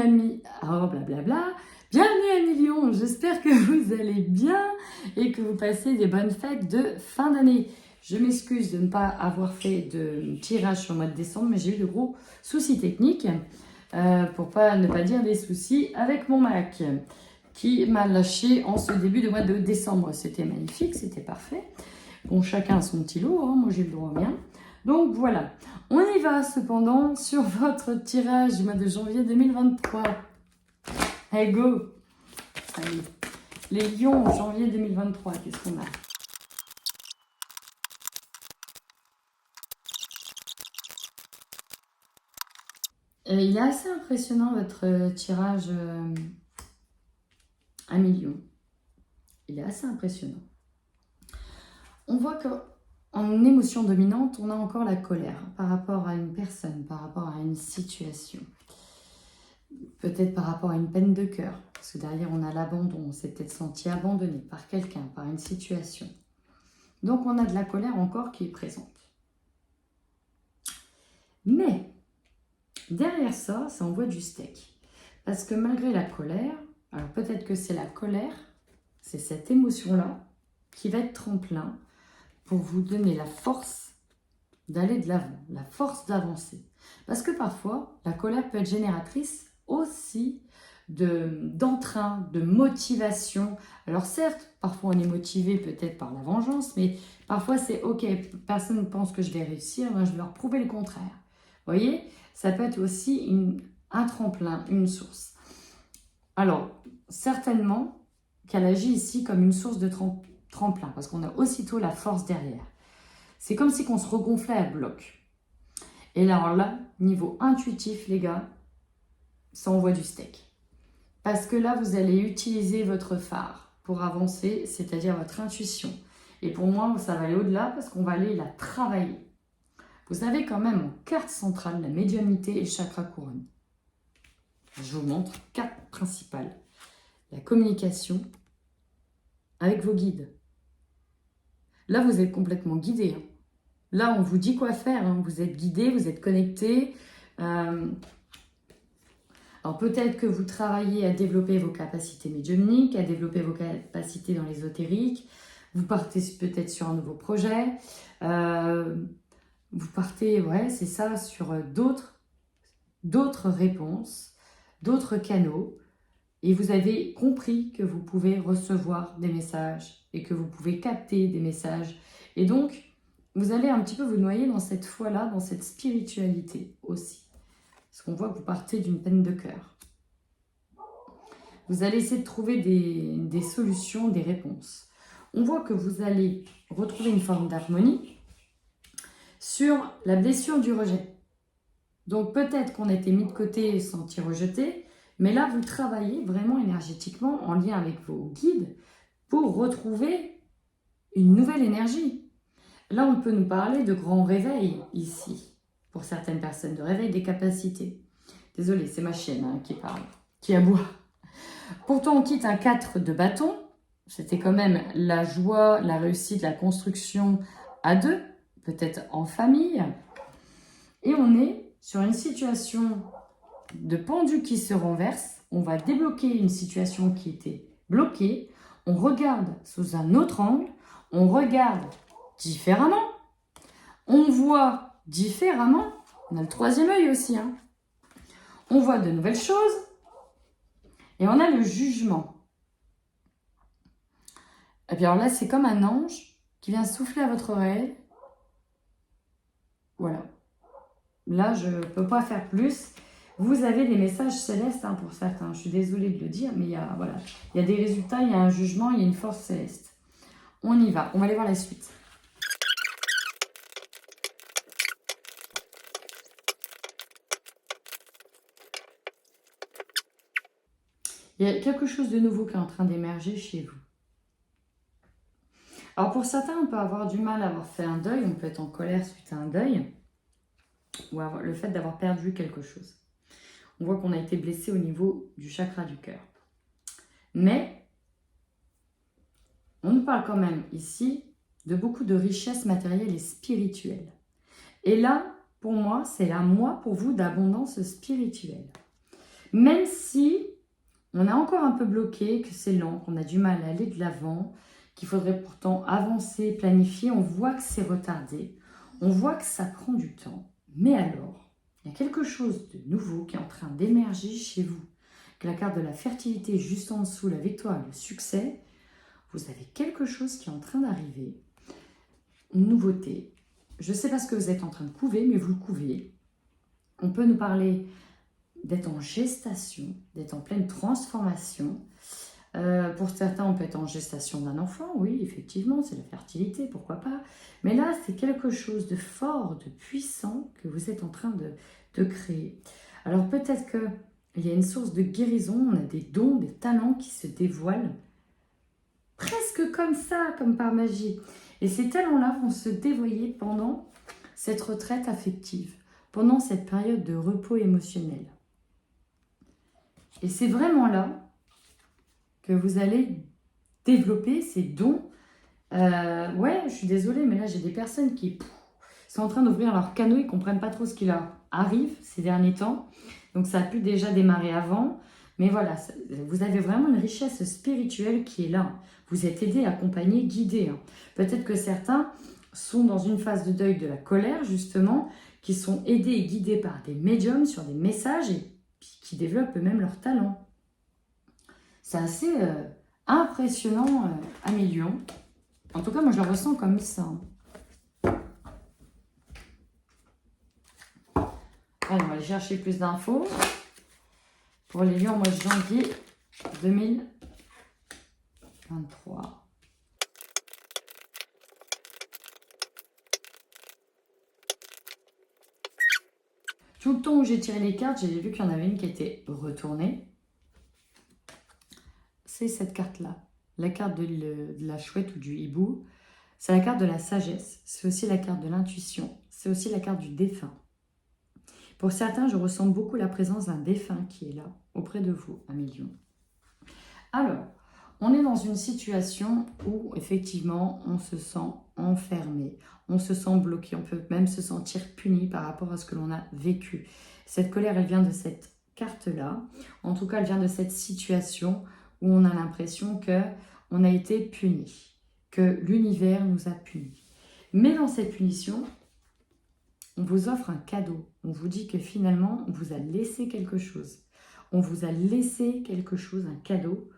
oh blablabla, bienvenue à Lyon, j'espère que vous allez bien et que vous passez des bonnes fêtes de fin d'année. Je m'excuse de ne pas avoir fait de tirage sur le mois de décembre, mais j'ai eu de gros soucis techniques, pour ne pas dire des soucis avec mon Mac, qui m'a lâché en ce début de mois de décembre. C'était magnifique, c'était parfait. Bon, chacun son petit lot, hein, moi j'ai le droit au mien. Donc voilà, on y va cependant sur votre tirage du mois de janvier 2023. Hey go! Allez, les lions, janvier 2023, qu'est-ce qu'on a? Il est assez impressionnant votre tirage à million. Il est assez impressionnant. On voit qu'en émotion dominante, on a encore la colère par rapport à une personne, par rapport à une situation. Peut-être par rapport à une peine de cœur, parce que derrière on a l'abandon, on s'est peut-être senti abandonné par quelqu'un, par une situation. Donc on a de la colère encore qui est présente. Mais derrière ça, ça envoie du steak. Parce que malgré la colère, alors peut-être que c'est la colère, c'est cette émotion-là qui va être tremplin pour vous donner la force d'aller de l'avant, la force d'avancer. Parce que parfois, la colère peut être génératrice aussi d'entrain, de motivation. Alors certes, parfois on est motivé peut-être par la vengeance, mais parfois c'est ok, personne ne pense que je vais réussir, moi je vais leur prouver le contraire. Vous voyez, ça peut être aussi un tremplin, une source. Alors, certainement qu'elle agit ici comme une source de tremplin, parce qu'on a aussitôt la force derrière. C'est comme si on se regonflait à bloc. Et là, alors là, niveau intuitif, les gars, ça envoie du steak. Parce que là, vous allez utiliser votre phare pour avancer, c'est-à-dire votre intuition. Et pour moi, ça va aller au-delà parce qu'on va aller la travailler. Vous avez quand même en carte centrale la médiumnité et le chakra couronne. Je vous montre carte principale. La communication avec vos guides. Là, vous êtes complètement guidé. Hein. Là, on vous dit quoi faire. Hein. Vous êtes guidé, vous êtes connecté. Alors peut-être que vous travaillez à développer vos capacités médiumniques, à développer vos capacités dans l'ésotérique. Vous partez peut-être sur un nouveau projet. Vous partez, ouais, c'est ça, sur d'autres réponses, d'autres canaux. Et vous avez compris que vous pouvez recevoir des messages et que vous pouvez capter des messages. Et donc, vous allez un petit peu vous noyer dans cette foi-là, dans cette spiritualité aussi. Parce qu'on voit que vous partez d'une peine de cœur. Vous allez essayer de trouver des solutions, des réponses. On voit que vous allez retrouver une forme d'harmonie sur la blessure du rejet. Donc peut-être qu'on a été mis de côté et senti rejeté, mais là vous travaillez vraiment énergétiquement en lien avec vos guides pour retrouver une nouvelle énergie. Là on peut nous parler de grands réveils ici. Pour certaines personnes, de réveil des capacités. Désolée, c'est ma chienne hein, qui parle, qui aboie. Pourtant, on quitte un 4 de bâton. C'était quand même la joie, la réussite, la construction à deux, peut-être en famille. Et on est sur une situation de pendu qui se renverse. On va débloquer une situation qui était bloquée. On regarde sous un autre angle. On regarde différemment. On voit différemment, on a le troisième œil aussi. Hein. On voit de nouvelles choses et on a le jugement. Et puis alors là, c'est comme un ange qui vient souffler à votre oreille. Voilà. Là, je ne peux pas faire plus. Vous avez des messages célestes hein, pour certains. Je suis désolée de le dire, mais il y a des résultats, il y a un jugement, il y a une force céleste. On y va. On va aller voir la suite. Il y a quelque chose de nouveau qui est en train d'émerger chez vous. Alors pour certains, on peut avoir du mal à avoir fait un deuil, on peut être en colère suite à un deuil, ou avoir le fait d'avoir perdu quelque chose. On voit qu'on a été blessé au niveau du chakra du cœur. Mais, on nous parle quand même ici de beaucoup de richesses matérielles et spirituelles. Et là, pour moi, c'est un mois pour vous d'abondance spirituelle. Même si on est encore un peu bloqué, que c'est lent, qu'on a du mal à aller de l'avant, qu'il faudrait pourtant avancer, planifier, on voit que c'est retardé, on voit que ça prend du temps. Mais alors, il y a quelque chose de nouveau qui est en train d'émerger chez vous. Que la carte de la fertilité juste en dessous, la victoire, le succès, vous avez quelque chose qui est en train d'arriver, une nouveauté. Je ne sais pas ce que vous êtes en train de couver, mais vous le couvez. On peut nous parler d'être en gestation, d'être en pleine transformation. Pour certains, on peut être en gestation d'un enfant, oui, effectivement, c'est la fertilité, pourquoi pas. Mais là, c'est quelque chose de fort, de puissant que vous êtes en train de créer. Alors peut-être qu'il y a une source de guérison, on a des dons, des talents qui se dévoilent presque comme ça, comme par magie. Et ces talents-là vont se dévoiler pendant cette retraite affective, pendant cette période de repos émotionnel. Et c'est vraiment là que vous allez développer ces dons. Ouais, je suis désolée, mais là, j'ai des personnes qui sont en train d'ouvrir leur canot, ils ne comprennent pas trop ce qui leur arrive ces derniers temps. Donc, ça a pu déjà démarrer avant. Mais voilà, vous avez vraiment une richesse spirituelle qui est là. Vous êtes aidé, accompagné, guidé. Peut-être que certains sont dans une phase de deuil de la colère, justement, qui sont aidés et guidés par des médiums sur des messages et qui développent eux-mêmes leur talent. C'est assez impressionnant à millions. En tout cas, moi, je le ressens comme ça. Allez, on va aller chercher plus d'infos pour les lions en mois de janvier 2023. Tout le temps où j'ai tiré les cartes, j'ai vu qu'il y en avait une qui était retournée. C'est cette carte-là, la carte de la chouette ou du hibou. C'est la carte de la sagesse, c'est aussi la carte de l'intuition, c'est aussi la carte du défunt. Pour certains, je ressens beaucoup la présence d'un défunt qui est là, auprès de vous, un million. Alors, on est dans une situation où, effectivement, on se sent enfermé, on se sent bloqué, on peut même se sentir puni par rapport à ce que l'on a vécu. Cette colère, elle vient de cette carte-là. En tout cas, elle vient de cette situation où on a l'impression qu'on a été puni, que l'univers nous a punis. Mais dans cette punition, on vous offre un cadeau. On vous dit que finalement, on vous a laissé quelque chose. On vous a laissé quelque chose, un cadeau.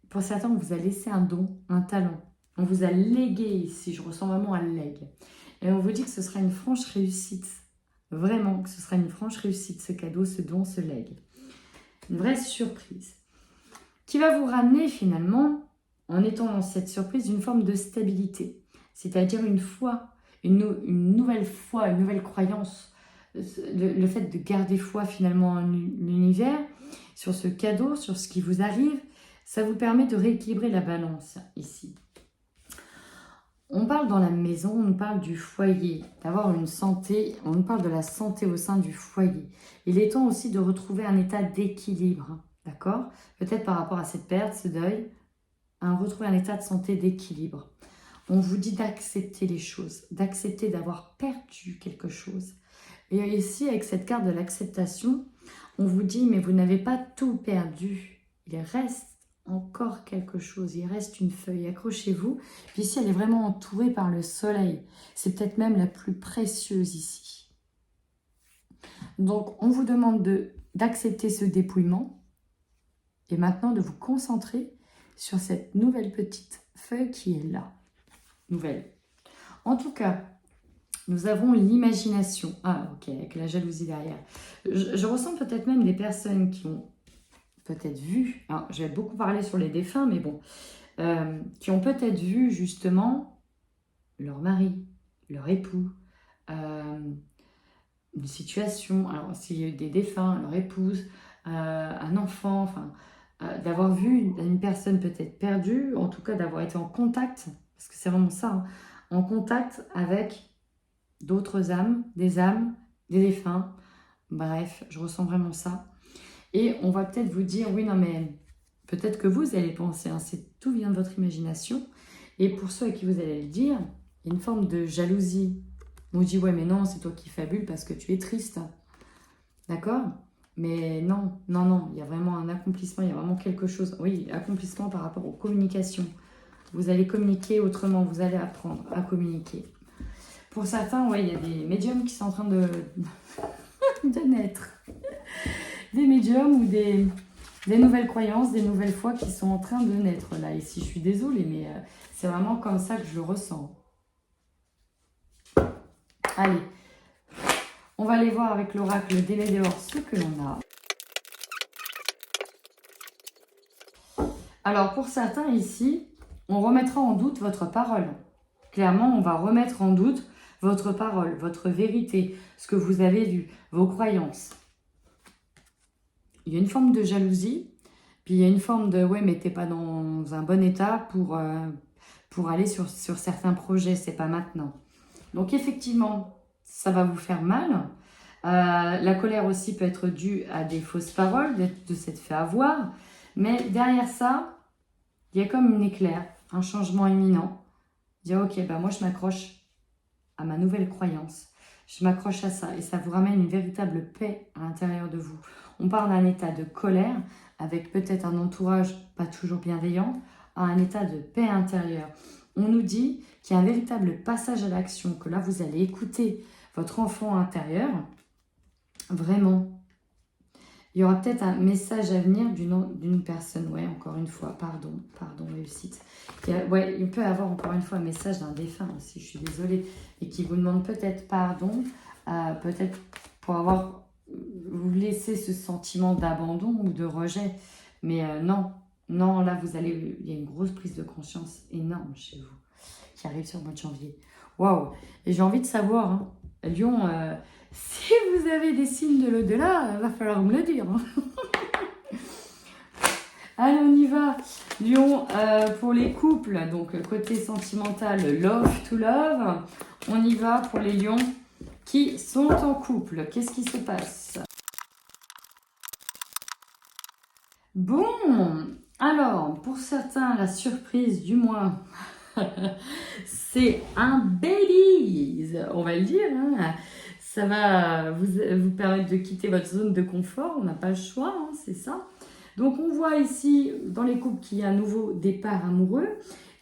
Pour certains, on vous a laissé un don, un talent. On vous a légué ici. Je ressens vraiment un leg. Et on vous dit que ce sera une franche réussite. Vraiment, que ce sera une franche réussite, ce cadeau, ce don, ce leg. Une vraie surprise. Qui va vous ramener finalement, en étant dans cette surprise, une forme de stabilité. C'est-à-dire une foi, une nouvelle foi, une nouvelle croyance. Le fait de garder foi finalement en l'univers, sur ce cadeau, sur ce qui vous arrive, ça vous permet de rééquilibrer la balance ici. On parle dans la maison, on parle du foyer, d'avoir une santé, on parle de la santé au sein du foyer. Il est temps aussi de retrouver un état d'équilibre, d'accord? Peut-être par rapport à cette perte, ce deuil, retrouver un état de santé d'équilibre. On vous dit d'accepter les choses, d'accepter d'avoir perdu quelque chose. Et ici, avec cette carte de l'acceptation, on vous dit, mais vous n'avez pas tout perdu. Il reste encore quelque chose, il reste une feuille, accrochez-vous. Puis ici, elle est vraiment entourée par le soleil. C'est peut-être même la plus précieuse ici. Donc, on vous demande d'accepter ce dépouillement et maintenant de vous concentrer sur cette nouvelle petite feuille qui est là. Nouvelle. En tout cas, nous avons l'imagination. Ah, ok, avec la jalousie derrière. Je ressens peut-être même des personnes qui ont peut-être vu, alors, je vais beaucoup parler sur les défunts, mais bon, qui ont peut-être vu justement leur mari, leur époux, une situation, alors s'il y a eu des défunts, leur épouse, un enfant, enfin, d'avoir vu une personne peut-être perdue, en tout cas d'avoir été en contact, parce que c'est vraiment ça, hein, en contact avec d'autres âmes, des défunts, bref, je ressens vraiment ça. Et on va peut-être vous dire, oui, non, mais peut-être que vous allez penser, hein, tout vient de votre imagination. Et pour ceux à qui vous allez le dire, il y a une forme de jalousie. On vous dit, ouais, mais non, c'est toi qui fabules parce que tu es triste. D'accord? Mais non, non, non, il y a vraiment un accomplissement, il y a vraiment quelque chose. Oui, accomplissement par rapport aux communications. Vous allez communiquer autrement, vous allez apprendre à communiquer. Pour certains, ouais, il y a des médiums qui sont en train de naître. Des médiums ou des nouvelles croyances, des nouvelles foi qui sont en train de naître là. Ici, je suis désolée, mais c'est vraiment comme ça que je le ressens. Allez, on va aller voir avec l'oracle des Médéors ce que l'on a. Alors, pour certains ici, on remettra en doute votre parole. Clairement, on va remettre en doute votre parole, votre vérité, ce que vous avez vu, vos croyances. Il y a une forme de jalousie, puis il y a une forme de « ouais, mais t'es pas dans un bon état pour aller sur certains projets, c'est pas maintenant ». Donc effectivement, ça va vous faire mal. La colère aussi peut être due à des fausses paroles, de s'être fait avoir. Mais derrière ça, il y a comme une éclair, un changement imminent. Dire ok, bah moi je m'accroche à ma nouvelle croyance. Je m'accroche à ça et ça vous ramène une véritable paix à l'intérieur de vous. On parle d'un état de colère avec peut-être un entourage pas toujours bienveillant à un état de paix intérieure. On nous dit qu'il y a un véritable passage à l'action, que là vous allez écouter votre enfant intérieur. Vraiment. Il y aura peut-être un message à venir d'une personne. Ouais, encore une fois, pardon, réussite. Il peut y avoir encore une fois un message d'un défunt aussi, je suis désolée, et qui vous demande peut-être pardon, peut-être pour avoir vous laissé ce sentiment d'abandon ou de rejet. Mais non, là il y a une grosse prise de conscience énorme chez vous qui arrive sur le mois de janvier. Waouh! Et j'ai envie de savoir, hein, Lion, si vous avez des signes de l'au-delà, il va falloir me le dire. Hein. Allez, on y va. Lion, pour les couples, donc côté sentimental, love to love. On y va pour les lions qui sont en couple. Qu'est-ce qui se passe? Bon, alors, pour certains, la surprise du mois, c'est un baby, on va le dire. Hein. Ça va vous permettre de quitter votre zone de confort. On n'a pas le choix, hein, c'est ça. Donc, on voit ici, dans les couples, qu'il y a un nouveau départ amoureux,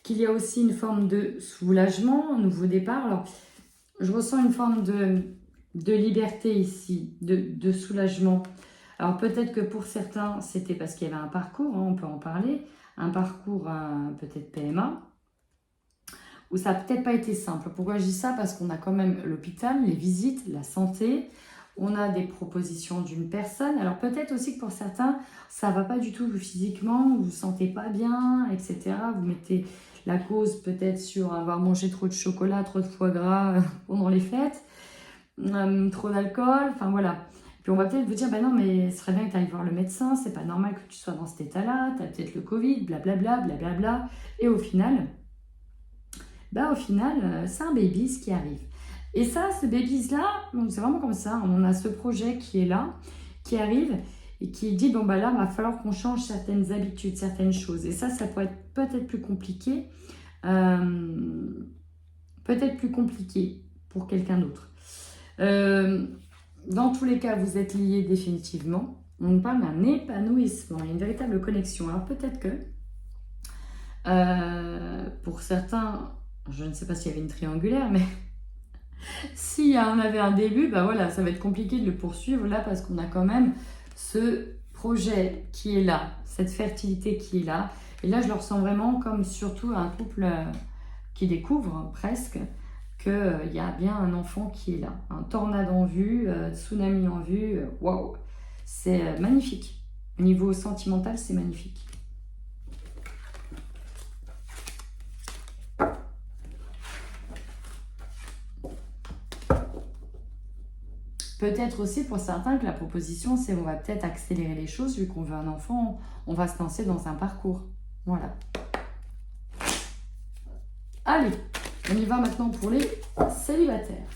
qu'il y a aussi une forme de soulagement, un nouveau départ. Alors, je ressens une forme de liberté ici, de soulagement. Alors, peut-être que pour certains, c'était parce qu'il y avait un parcours, hein, on peut en parler, un parcours peut-être PMA, où ça n'a peut-être pas été simple. Pourquoi je dis ça? Parce qu'on a quand même l'hôpital, les visites, la santé, on a des propositions d'une personne. Alors peut-être aussi que pour certains, ça ne va pas du tout physiquement, vous ne vous sentez pas bien, etc. Vous mettez la cause peut-être sur avoir mangé trop de chocolat, trop de foie gras pendant les fêtes, trop d'alcool, enfin voilà. Puis on va peut-être vous dire, ben non, mais ce serait bien que tu ailles voir le médecin, c'est pas normal que tu sois dans cet état-là, tu as peut-être le Covid, blablabla, blablabla. Et au final, c'est un baby qui arrive. Et ça, ce baby-là, c'est vraiment comme ça. On a ce projet qui est là, qui arrive et qui dit, bon, bah là, il va falloir qu'on change certaines habitudes, certaines choses. Et ça peut être peut-être plus compliqué. Peut-être plus compliqué pour quelqu'un d'autre. Dans tous les cas, vous êtes liés définitivement. On parle d'un épanouissement, il y a une véritable connexion. Alors peut-être que pour certains, je ne sais pas s'il y avait une triangulaire, mais s'il y en avait un début, bah voilà, ça va être compliqué de le poursuivre là parce qu'on a quand même ce projet qui est là, cette fertilité qui est là. Et là, je le ressens vraiment comme surtout un couple qui découvre presque qu'il y a bien un enfant qui est là. Un tornade en vue, tsunami en vue, waouh, c'est magnifique. Au niveau sentimental, c'est magnifique. Peut-être aussi pour certains que la proposition, c'est on va peut-être accélérer les choses, vu qu'on veut un enfant, on va se lancer dans un parcours. Voilà. Allez, on y va maintenant pour les célibataires.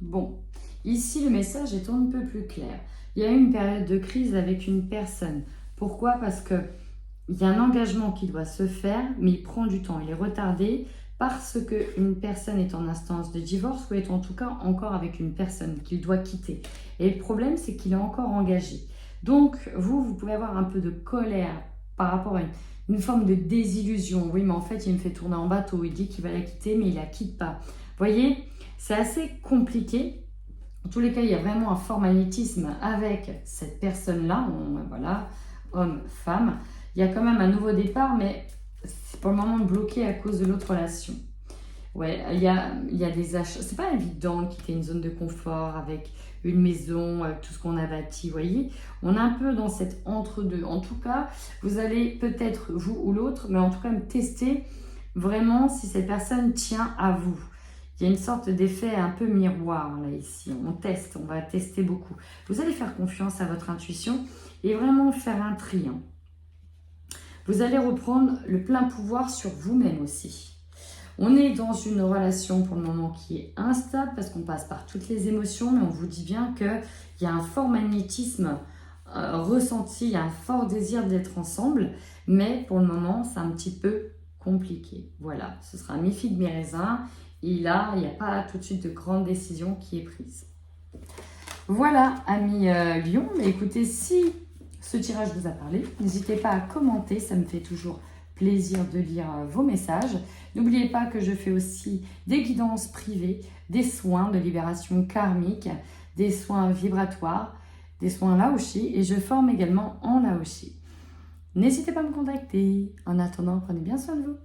Bon, ici le message est un peu plus clair. Il y a eu une période de crise avec une personne. Pourquoi? Parce que il y a un engagement qui doit se faire, mais il prend du temps, il est retardé parce qu'une personne est en instance de divorce ou est en tout cas encore avec une personne qu'il doit quitter. Et le problème, c'est qu'il est encore engagé. Donc, vous pouvez avoir un peu de colère par rapport à une forme de désillusion. Oui, mais en fait, il me fait tourner en bateau. Il dit qu'il va la quitter, mais il la quitte pas. Vous voyez, c'est assez compliqué. En tous les cas, il y a vraiment un fort magnétisme avec cette personne-là. Voilà, homme, femme. Il y a quand même un nouveau départ, mais c'est pour le moment bloqué à cause de l'autre relation. Ouais, il y a des achats. C'est pas évident de quitter une zone de confort avec une maison, avec tout ce qu'on a bâti, vous voyez. On est un peu dans cet entre-deux. En tout cas, vous allez peut-être, vous ou l'autre, mais en tout cas, tester vraiment si cette personne tient à vous. Il y a une sorte d'effet un peu miroir là ici. On teste, on va tester beaucoup. Vous allez faire confiance à votre intuition et vraiment faire un tri. Vous allez reprendre le plein pouvoir sur vous-même aussi. On est dans une relation pour le moment qui est instable parce qu'on passe par toutes les émotions, mais on vous dit bien qu'il y a un fort magnétisme ressenti, il y a un fort désir d'être ensemble, mais pour le moment, c'est un petit peu compliqué. Voilà, ce sera mi-figue, mi-raisin, et là, il n'y a pas tout de suite de grande décision qui est prise. Voilà, amis Lion, mais écoutez, si ce tirage vous a parlé, n'hésitez pas à commenter, ça me fait toujours plaisir de lire vos messages. N'oubliez pas que je fais aussi des guidances privées, des soins de libération karmique, des soins vibratoires, des soins Laoshi et je forme également en Laoshi. N'hésitez pas à me contacter. En attendant, prenez bien soin de vous.